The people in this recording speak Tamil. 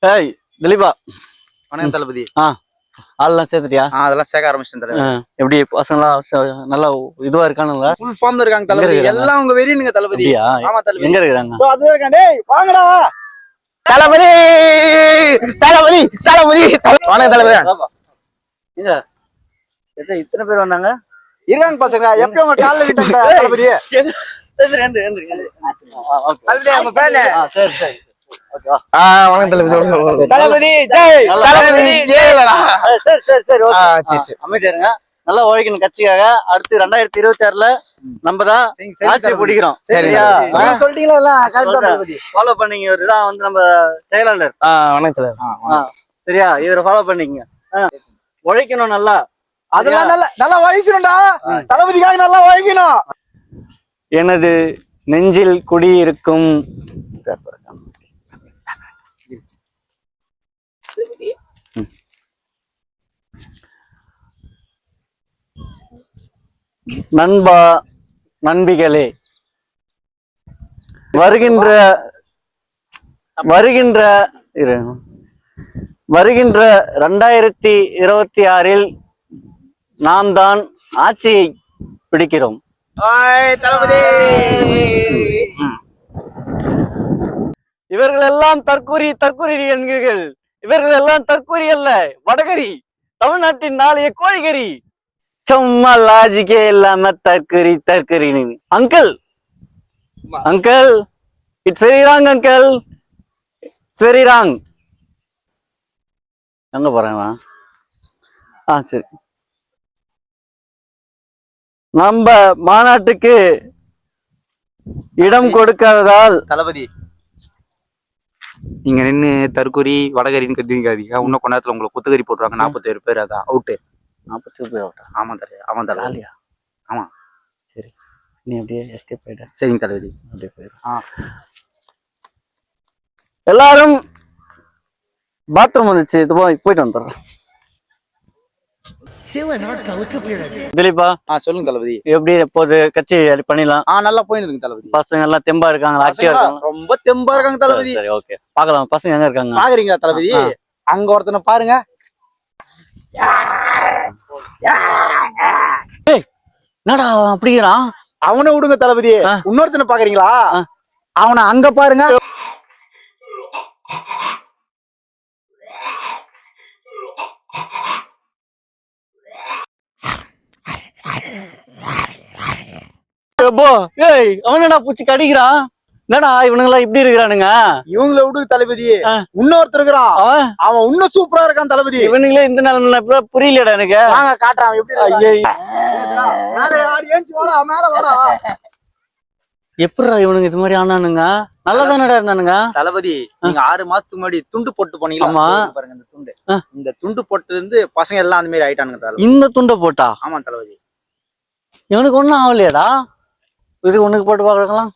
ஏய் திலீபா. வணக்கம் தளபதி. ஆள்லாம் சேர்த்துட்டியா? அதெல்லாம் சேர்க்க ஆரம்பிச்சிட்டேன் தளபதி. எப்படி பசங்களாம் நல்லா இதுவா இருக்கானுங்களா? ஃபுல் ஃபார்ம்ல இருக்காங்க தளபதி. எல்லாம் உங்க வெறியனுங்க தளபதி. ஆமா தளபதி. எங்க இருக்காங்க? அது இருக்காங்க. டேய் வாங்கடா தளபதி. தளபதி தளபதி வணக்கம் தளபதி. எங்க இத்தனை பேர் வந்தாங்க? இருக்காங்க பசங்க. எப்ப உங்க கால்ல விட்டாங்க தளபதி? தளபதி நம்ம பேனே. சரி சரி. வணக்கம் தளபதி. தளபதி ஜெய். தளபதி ஜெயலடா. சரி சரி சரி. ஓகே. அமைதியா இருங்க. நல்லா உழைக்கணும் கட்சிக்காக. அடுத்து 2026ல நம்ம தான் ஆட்சி பிடிக்கிறோம். சரியா? சொல்லிட்டீங்களா எல்லாம் கரெக்ட்டா தளபதி. ஃபாலோ பண்ணீங்க. இவர்தான் வந்து நம்ம செயலாளர். வணக்கம் தளபதி. சரியா? இவரை ஃபாலோ பண்ணீங்க. உழைக்கணும் நல்லா. அதெல்லாம் நல்லா உழைக்கணும்டா. தளபதிக்காக நல்லா உழைக்கணும். எனது நெஞ்சில் குடியிருக்கும் நண்பா நண்பிகளே, வருகின்ற 2026ல் நாம் தான் ஆட்சியை பிடிக்கிறோம். இவர்கள் எல்லாம் தற்கூரி என்கிறீர்கள். இவர்கள் எல்லாம் தற்கூரி அல்ல, வடகரி, தமிழ்நாட்டின் நாளைய கோழிகறி. சும்மா லாஜிக்கே இல்லாம தற்கூரி uncle it's very wrong uncle. It's very wrong. எங்க போறேன்? சரி. நம்ம மாநாட்டுக்கு இடம் கொடுக்காததால் தளபதி நீங்க நின்று தற்கொரி வடகரின்னு கத்திக்காதீங்க. இன்னும் கொஞ்ச நேரத்துல உங்களுக்கு குத்துக்கறி போட்டுருவாங்க. 47 பேர் அதான் அவுட்டு. 47 பேர் அவுட்டா? ஆமா தர அவன் தரலியா? ஆமா சரி. நீ அப்படியே எஸ்கேப் ஆயிட்ட. சரிங்க தளபதி. அப்படியே போயிரு. எல்லாரும் பாத்ரூம் வந்துச்சு. போயிட்டு வந்துடுறேன். திலீபா சொல்லுங்க தளபதி. எப்படி எப்போது கட்சி பண்ணிடலாம்? நல்லா போயிருக்கு தளபதி. பசங்க எல்லாம் தெம்பா இருக்காங்களா? ஆக்டிவா இருக்காங்க? ரொம்ப தெம்பா இருக்காங்க தளபதி. சரி ஓகே. பார்க்கலாம் பசங்க எங்க இருக்காங்க பாக்குறீங்களா தளபதி? அங்க ஒருத்தனை பாருங்க. என்னடா அப்படிங்கிறான்? அவனை விடுங்க தளபதி. இன்னொருத்தனை பாக்குறீங்களா? அவனை அங்க பாருங்க. அவனடா பூச்சி கடிக்கிறான். என்னடா இவனுங்களா இப்படி இருக்கிறானுங்க? இவங்களை விடு தளபதி. இன்னொருத்தர் இருக்கிறான். அவன் இன்னும் சூப்பரா இருக்கான் தளபதி. இவனுங்களே இந்த நிலைமையில புரியலடா எனக்கு. வாங்க காட்டுறான் எப்படிடா இவனுங்க இது மாதிரி ஆனானுங்க? நல்லதானடா இருந்தானுங்க தளபதி. நீங்க 6 மாசத்துக்கு முன்னாடி துண்டு போட்டு போனீங்களா? பாருங்க இந்த துண்டு. இந்த துண்டு போட்டு இருந்து பசங்க எல்லாம் அந்த மாதிரி ஆயிட்டானுங்க. இந்த துண்டை போட்டா? ஆமா தளபதி. இவனுக்கு ஒண்ணும் ஆகலையாடா? இது உனக்கு போட்டு பாக்கலாம்.